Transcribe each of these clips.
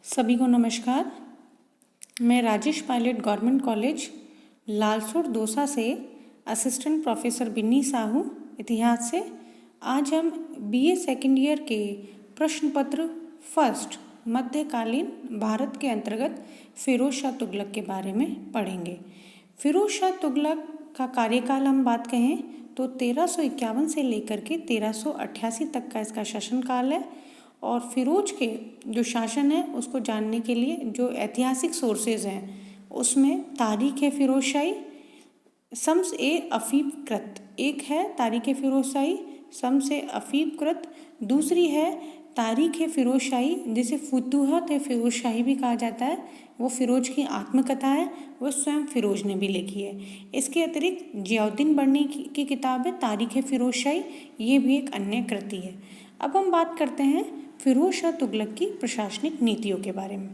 सभी को नमस्कार। मैं राजेश पायलट गवर्नमेंट कॉलेज लालसोट दौसा से असिस्टेंट प्रोफेसर बिन्नी साहू इतिहास से आज हम बीए सेकेंड ईयर के प्रश्न पत्र फर्स्ट मध्यकालीन भारत के अंतर्गत फिरोज शाह तुगलक के बारे में पढ़ेंगे। फिरोज शाह तुगलक का कार्यकाल हम बात कहें तो 1351 से लेकर के 1388 तक का इसका शासनकाल है। और फिरोज के जो शासन है उसको जानने के लिए जो ऐतिहासिक सोर्सेज हैं उसमें तारीख है फिरोज शाही शम्स ए अफीफकृत, एक है तारीख फिरोज शाही शम्स ए अफीफकृत, दूसरी है तारीख फिरोज शाही जिसे फुतूहत फिरोज शाही भी कहा जाता है। वो फिरोज की आत्मकथा है, वो स्वयं फिरोज ने भी लिखी है। इसके अतिरिक्त जियाउद्दीन बर्नी की किताब है तारीख फिरोज शाही, ये भी एक अन्य कृति है। अब हम बात करते हैं फिरोज शाह तुगलक की प्रशासनिक नीतियों के बारे में।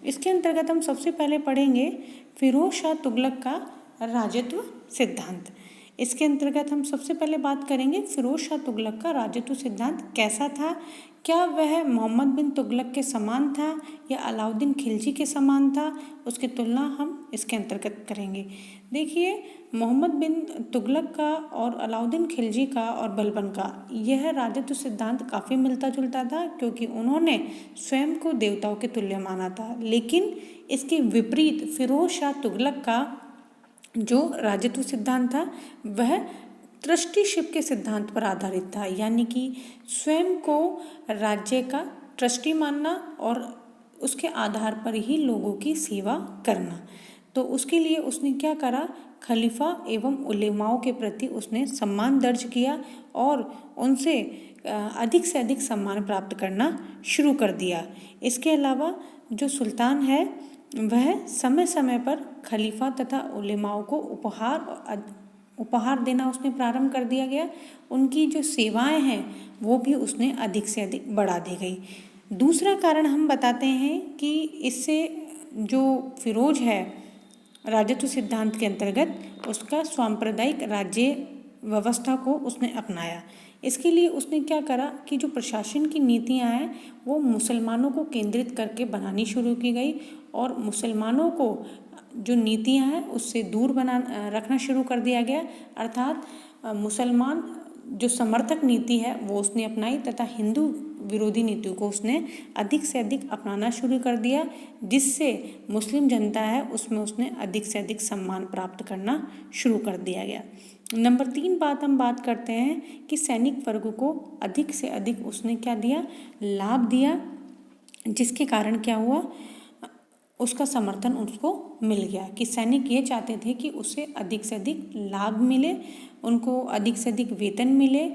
इसके अंतर्गत हम सबसे पहले पढ़ेंगे फिरोज शाह तुगलक का राजत्व सिद्धांत। इसके अंतर्गत हम सबसे पहले बात करेंगे फिरोज शाह तुगलक का राजत्व सिद्धांत कैसा था, क्या वह मोहम्मद बिन तुगलक के समान था या अलाउद्दीन खिलजी के समान था, उसकी तुलना हम इसके अंतर्गत करेंगे। देखिए, मोहम्मद बिन तुगलक का और अलाउद्दीन खिलजी का और बलबन का यह राजत्व सिद्धांत काफ़ी मिलता जुलता था क्योंकि उन्होंने स्वयं को देवताओं के तुल्य माना था। लेकिन इसके विपरीत फिरोज शाह तुगलक का जो राजत्व सिद्धांत था वह ट्रस्टीशिप के सिद्धांत पर आधारित था, यानी कि स्वयं को राज्य का ट्रस्टी मानना और उसके आधार पर ही लोगों की सेवा करना। तो उसके लिए उसने क्या करा, खलीफा एवं उलेमाओं के प्रति उसने सम्मान दर्ज किया और उनसे अधिक से अधिक सम्मान प्राप्त करना शुरू कर दिया। इसके अलावा जो सुल्तान है वह समय समय पर खलीफा तथा उलेमाओं को उपहार देना उसने प्रारंभ कर दिया गया। उनकी जो सेवाएं हैं वो भी उसने अधिक से अधिक बढ़ा दी गई। दूसरा कारण हम बताते हैं कि इससे जो फिरोज है राजत्व सिद्धांत के अंतर्गत उसका सांप्रदायिक राज्य व्यवस्था को उसने अपनाया। इसके लिए उसने क्या करा कि जो प्रशासन की नीतियां हैं वो मुसलमानों को केंद्रित करके बनानी शुरू की गई और मुसलमानों को जो नीतियां हैं उससे दूर रखना शुरू कर दिया गया। अर्थात मुसलमान जो समर्थक नीति है वो उसने अपनाई तथा हिंदू विरोधी नीतियों को उसने अधिक से अधिक अपनाना शुरू कर दिया, जिससे मुस्लिम जनता है उसमें उसने अधिक से अधिक सम्मान प्राप्त करना शुरू कर दिया गया। नंबर 3 बात हम बात करते हैं कि सैनिक वर्ग को अधिक से अधिक उसने क्या दिया, लाभ दिया, जिसके कारण क्या हुआ, उसका समर्थन उसको मिल गया कि सैनिक ये चाहते थे कि उसे अधिक से अधिक लाभ मिले, उनको अधिक से अधिक वेतन मिले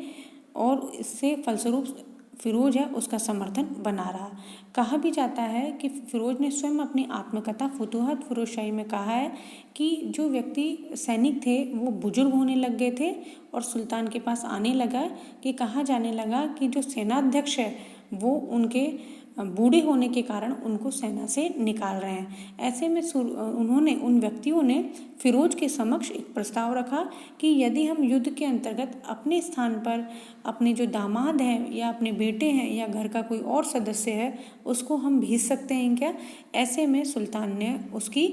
और इससे फलस्वरूप फिरोज है उसका समर्थन बना रहा। कहा भी जाता है कि फिरोज ने स्वयं अपनी आत्मकथा फुतूहत फिरोज शाही में कहा है कि जो व्यक्ति सैनिक थे वो बुजुर्ग होने लग गए थे और सुल्तान के पास आने लगा कि कहा जाने लगा कि जो सेनाध्यक्ष है वो उनके बूढ़े होने के कारण उनको सेना से निकाल रहे हैं। ऐसे में उन व्यक्तियों ने फिरोज के समक्ष एक प्रस्ताव रखा कि यदि हम युद्ध के अंतर्गत अपने स्थान पर अपने जो दामाद हैं या अपने बेटे हैं या घर का कोई और सदस्य है उसको हम भेज सकते हैं क्या। ऐसे में सुल्तान ने उसकी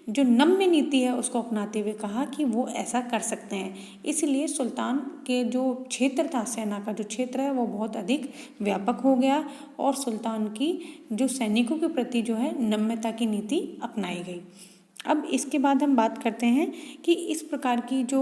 जो नम्य नीति है उसको अपनाते हुए कहा कि वो ऐसा कर सकते हैं। इसलिए सुल्तान के जो क्षेत्र था, सेना का जो क्षेत्र है वो बहुत अधिक व्यापक हो गया और सुल्तान की जो सैनिकों के प्रति जो है नम्यता की नीति अपनाई गई। अब इसके बाद हम बात करते हैं कि इस प्रकार की जो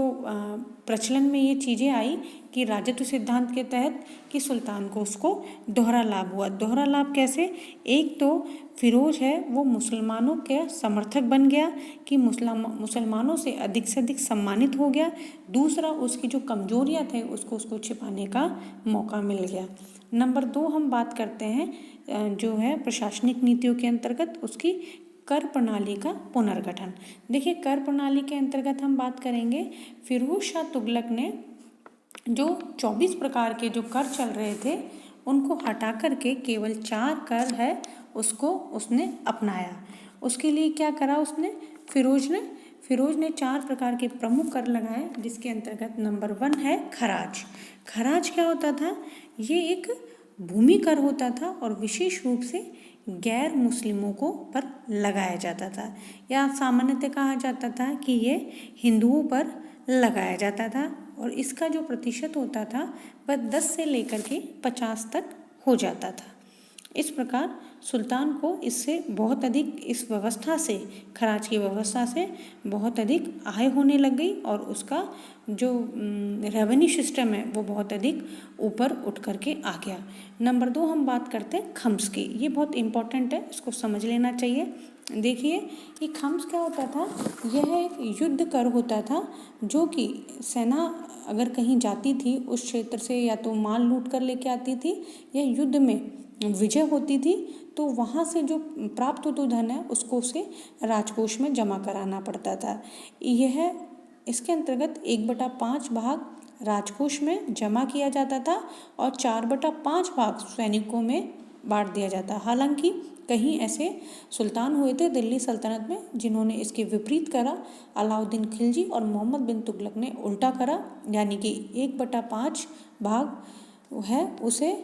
प्रचलन में ये चीज़ें आई कि राजत्व सिद्धांत के तहत कि सुल्तान को उसको दोहरा लाभ हुआ। दोहरा लाभ कैसे, एक तो फिरोज है वो मुसलमानों के समर्थक बन गया कि मुसलमानों से अधिक सम्मानित हो गया। दूसरा, उसकी जो कमजोरियां थे उसको छिपाने का मौका मिल गया। नंबर 2 हम बात करते हैं जो है प्रशासनिक नीतियों के अंतर्गत उसकी कर प्रणाली का पुनर्गठन। देखिए, कर प्रणाली के अंतर्गत हम बात करेंगे फिरोज शाह तुगलक ने जो 24 प्रकार के जो कर चल रहे थे उनको हटा करके केवल 4 कर है उसको उसने अपनाया। उसके लिए क्या करा उसने, फिरोज ने 4 प्रकार के प्रमुख कर लगाए, जिसके अंतर्गत नंबर 1 है खराज। खराज क्या होता था, ये एक भूमि कर होता था और विशेष रूप से गैर मुस्लिमों को पर लगाया जाता था, या सामान्यतः कहा जाता था कि ये हिंदुओं पर लगाया जाता था, और इसका जो प्रतिशत होता था वह 10 से लेकर के 50 तक हो जाता था। इस प्रकार सुल्तान को इससे बहुत अधिक, इस व्यवस्था से, खराज की व्यवस्था से बहुत अधिक आय होने लग गई, और उसका जो रेवेन्यू सिस्टम है वो बहुत अधिक ऊपर उठ करके आ गया। नंबर 2 हम बात करते हैं खम्स की। ये बहुत इम्पोर्टेंट है, इसको समझ लेना चाहिए। देखिए ये खम्स क्या होता था, यह एक युद्ध कर होता था, जो कि सेना अगर कहीं जाती थी उस क्षेत्र से, या तो माल लूट कर लेके आती थी, या युद्ध में विजय होती थी, तो वहाँ से जो प्राप्त होता धन है उसको उसे राजकोष में जमा कराना पड़ता था। यह इसके अंतर्गत 1/5 भाग राजकोष में जमा किया जाता था और 4/5 भाग सैनिकों में बांट दिया जाता। हालांकि कहीं ऐसे सुल्तान हुए थे दिल्ली सल्तनत में जिन्होंने इसके विपरीत करा। अलाउद्दीन खिलजी और मोहम्मद बिन तुगलक ने उल्टा करा, यानी कि 1/5 भाग है उसे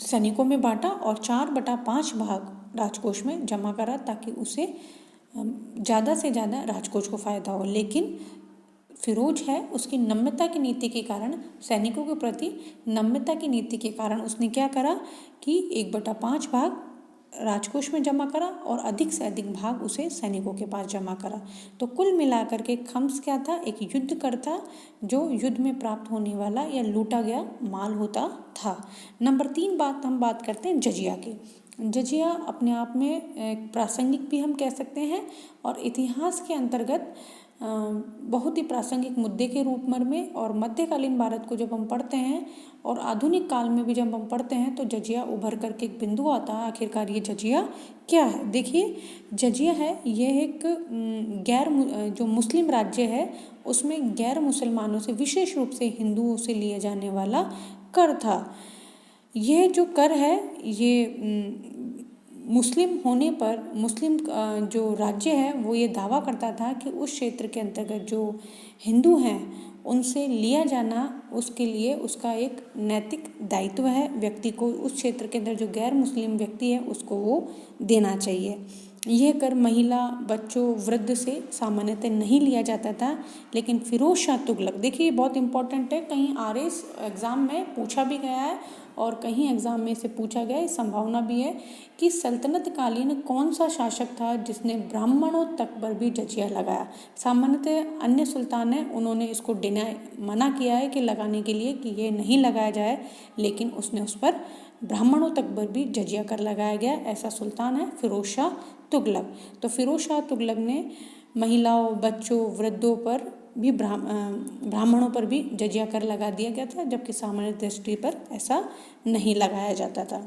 सैनिकों में बांटा और 4/5 भाग राजकोष में जमा करा, ताकि उसे ज़्यादा से ज़्यादा राजकोष को फ़ायदा हो। लेकिन फिरोज है उसकी नम्रता की नीति के कारण, सैनिकों के प्रति नम्रता की नीति के कारण उसने क्या करा कि 1/5 भाग राजकोष में जमा करा और अधिक से अधिक भाग उसे सैनिकों के पास जमा करा। तो कुल मिलाकर के खम्स क्या था, एक युद्ध कर था जो युद्ध में प्राप्त होने वाला या लूटा गया माल होता था। नंबर 3 बात हम बात करते हैं जजिया की। जजिया अपने आप में एक प्रासंगिक भी हम कह सकते हैं, और इतिहास के अंतर्गत बहुत ही प्रासंगिक मुद्दे के रूप में, और मध्यकालीन भारत को जब हम पढ़ते हैं और आधुनिक काल में भी जब हम पढ़ते हैं तो जजिया उभर करके एक बिंदु आता है। आखिरकार ये जजिया क्या है? देखिए जजिया है, यह एक जो मुस्लिम राज्य है उसमें गैर मुसलमानों से, विशेष रूप से हिंदुओं से लिया जाने वाला कर था। यह जो कर है ये मुस्लिम होने पर, मुस्लिम जो राज्य है वो ये दावा करता था कि उस क्षेत्र के अंतर्गत जो हिंदू हैं उनसे लिया जाना उसके लिए उसका एक नैतिक दायित्व है। व्यक्ति को उस क्षेत्र के अंदर जो गैर मुस्लिम व्यक्ति है उसको वो देना चाहिए। यह कर महिला, बच्चों, वृद्ध से सामान्यतः नहीं लिया जाता था। लेकिन फिरोज शाह तुगलक, देखिए बहुत इंपॉर्टेंट है, कहीं आरएस एग्ज़ाम में पूछा भी गया है और कहीं एग्ज़ाम में से पूछा गया है, संभावना भी है कि सल्तनत कालीन कौन सा शासक था जिसने ब्राह्मणों तक पर भी जजिया लगाया। सामान्यतः अन्य सुल्तान हैं उन्होंने इसको मना किया है कि लगाने के लिए, कि ये नहीं लगाया जाए, लेकिन उसने उस पर ब्राह्मणों तक पर भी जजिया कर लगाया गया। ऐसा सुल्तान है फिरोज शाह तुगलक। तो फिरोज शाह तुगलक ने महिलाओं, बच्चों, वृद्धों पर भी, ब्राह्मणों पर भी जजिया कर लगा दिया गया था, जबकि सामान्य दृष्टि पर ऐसा नहीं लगाया जाता था।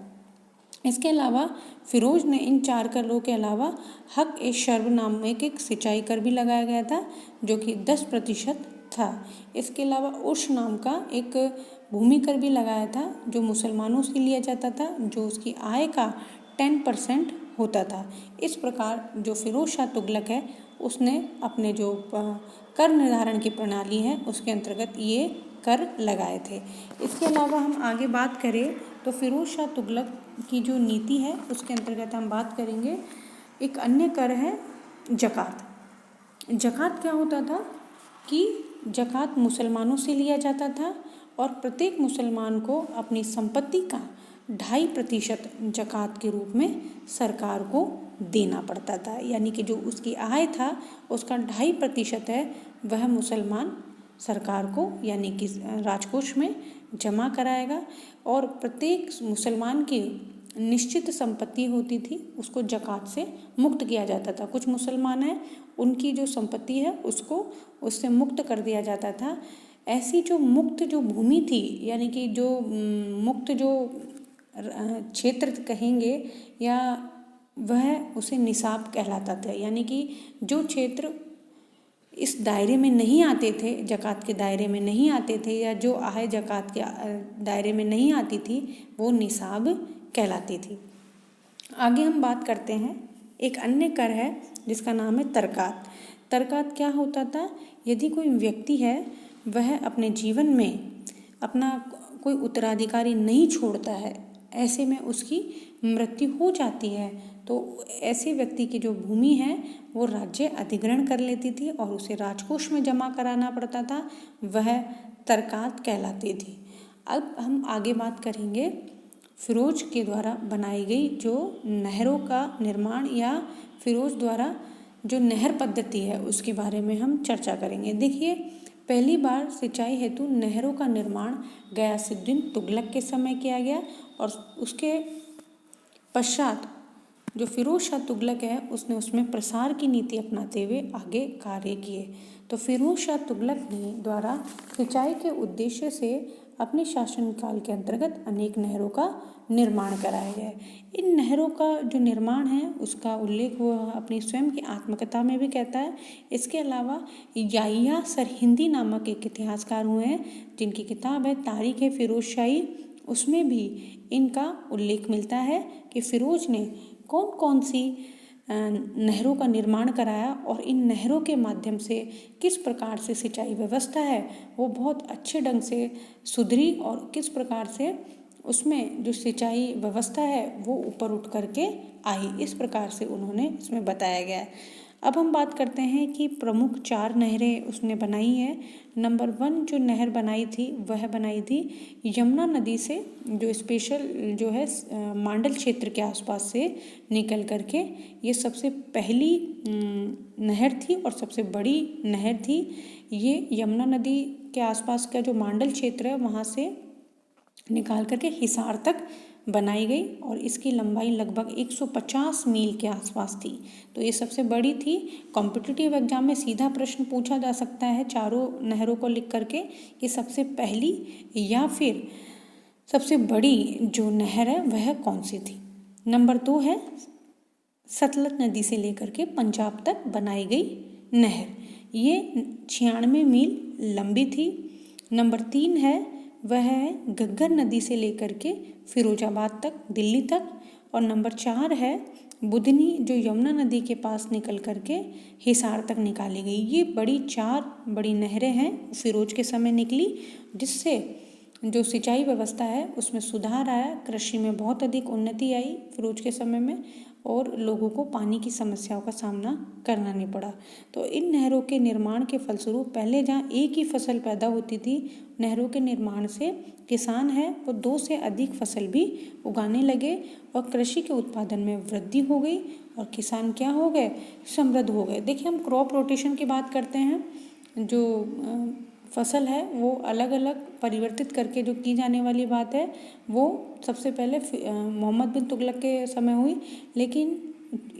इसके अलावा फिरोज ने इन 4 करों के अलावा हक ए शर्ब नाम एक सिंचाई कर भी लगाया गया था, जो कि 10% था। इसके अलावा उर्श नाम का एक भूमि कर भी लगाया था, जो मुसलमानों से लिया जाता था, जो उसकी आय का 10% होता था। इस प्रकार जो फिरोज शाह तुगलक है उसने अपने जो कर निर्धारण की प्रणाली है उसके अंतर्गत ये कर लगाए थे। इसके अलावा हम आगे बात करें तो फिरोज शाह तुगलक की जो नीति है उसके अंतर्गत हम बात करेंगे, एक अन्य कर है ज़कात। ज़कात क्या होता था कि ज़कात मुसलमानों से लिया जाता था और प्रत्येक मुसलमान को अपनी संपत्ति का 2.5% ज़कात के रूप में सरकार को देना पड़ता था। यानी कि जो उसकी आय था उसका 2.5% है वह मुसलमान सरकार को, यानी कि राजकोष में जमा कराएगा, और प्रत्येक मुसलमान की निश्चित संपत्ति होती थी उसको ज़कात से मुक्त किया जाता था। कुछ मुसलमान हैं उनकी जो संपत्ति है उसको उससे मुक्त कर दिया जाता था। ऐसी जो मुक्त जो भूमि थी, यानी कि जो मुक्त जो क्षेत्र कहेंगे, या वह उसे निसाब कहलाता था। यानी कि जो क्षेत्र इस दायरे में नहीं आते थे, ज़कात के दायरे में नहीं आते थे, या जो आय ज़कात के दायरे में नहीं आती थी, वो निसाब कहलाती थी। आगे हम बात करते हैं, एक अन्य कर है जिसका नाम है तरकात। तरकात क्या होता था? यदि कोई व्यक्ति है वह अपने जीवन में अपना कोई उत्तराधिकारी नहीं छोड़ता है, ऐसे में उसकी मृत्यु हो जाती है तो ऐसे व्यक्ति की जो भूमि है वो राज्य अधिग्रहण कर लेती थी और उसे राजकोष में जमा कराना पड़ता था, वह तरकात कहलाती थी। अब हम आगे बात करेंगे फिरोज के द्वारा बनाई गई जो नहरों का निर्माण या फिरोज द्वारा जो नहर पद्धति है उसके बारे में हम चर्चा करेंगे। देखिए, पहली बार सिंचाई हेतु नहरों का निर्माण गयासुद्दीन तुगलक के समय किया गया और उसके पश्चात जो फिरोज शाह तुगलक है उसने उसमें प्रसार की नीति अपनाते हुए आगे कार्य किए। तो फिरोज शाह तुगलक ने द्वारा सिंचाई के उद्देश्य से अपने शासनकाल के अंतर्गत अनेक नहरों का निर्माण कराया गया। इन नहरों का जो निर्माण है उसका उल्लेख वह अपनी स्वयं की आत्मकथा में भी कहता है। इसके अलावा याहिया सरहिंदी नामक एक इतिहासकार हुए हैं जिनकी किताब है तारीख फिरोज शाही, उसमें भी इनका उल्लेख मिलता है कि फिरोज ने कौन कौन सी नहरों का निर्माण कराया और इन नहरों के माध्यम से किस प्रकार से सिंचाई व्यवस्था है वो बहुत अच्छे ढंग से सुधरी और किस प्रकार से उसमें जो सिंचाई व्यवस्था है वो ऊपर उठ करके आई, इस प्रकार से उन्होंने इसमें बताया गया है। अब हम बात करते हैं कि प्रमुख 4 नहरें उसने बनाई है। नंबर 1 जो नहर बनाई थी वह बनाई थी यमुना नदी से, जो स्पेशल जो है मांडल क्षेत्र के आसपास से निकल करके ये सबसे पहली नहर थी और सबसे बड़ी नहर थी। ये यमुना नदी के आसपास का जो मांडल क्षेत्र है वहाँ से निकाल करके हिसार तक बनाई गई और इसकी लंबाई लगभग 150 मील के आसपास थी। तो ये सबसे बड़ी थी। कॉम्पिटिटिव एग्जाम में सीधा प्रश्न पूछा जा सकता है चारों नहरों को लिख करके कि सबसे पहली या फिर सबसे बड़ी जो नहर है वह कौन सी थी। नंबर 2 है सतलज नदी से लेकर के पंजाब तक बनाई गई नहर, ये 96 मील लंबी थी। नंबर 3 है वह है घग्गर नदी से लेकर के फिरोजाबाद तक, दिल्ली तक। और नंबर 4 है बुधनी जो यमुना नदी के पास निकल करके हिसार तक निकाली गई। ये 4 बड़ी नहरें हैं फिरोज के समय निकली, जिससे जो सिंचाई व्यवस्था है उसमें सुधार आया, कृषि में बहुत अधिक उन्नति आई फिरोज के समय में और लोगों को पानी की समस्याओं का सामना करना नहीं पड़ा। तो इन नहरों के निर्माण के फलस्वरूप पहले जहाँ एक ही फसल पैदा होती थी, नहरों के निर्माण से किसान है वो 2 से अधिक फसल भी उगाने लगे और कृषि के उत्पादन में वृद्धि हो गई और किसान क्या हो गए, समृद्ध हो गए। देखिए, हम क्रॉप रोटेशन की बात करते हैं, जो फसल है वो अलग अलग परिवर्तित करके जो की जाने वाली बात है वो सबसे पहले मोहम्मद बिन तुगलक के समय हुई, लेकिन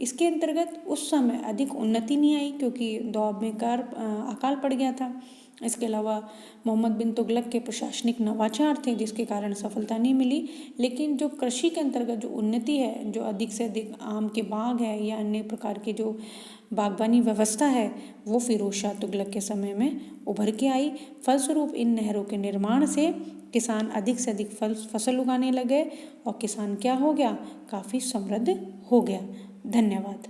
इसके अंतर्गत उस समय अधिक उन्नति नहीं आई क्योंकि दौर में अकाल पड़ गया था। इसके अलावा मोहम्मद बिन तुगलक के प्रशासनिक नवाचार थे जिसके कारण सफलता नहीं मिली, लेकिन जो कृषि के अंतर्गत जो उन्नति है, जो अधिक से अधिक आम के बाग है या अन्य प्रकार के जो बागबानी व्यवस्था है वो फिरोज शाह तुगलक के समय में उभर के आई। फलस्वरूप इन नहरों के निर्माण से किसान अधिक से अधिक फसल उगाने लगे और किसान क्या हो गया, काफ़ी समृद्ध हो गया। धन्यवाद।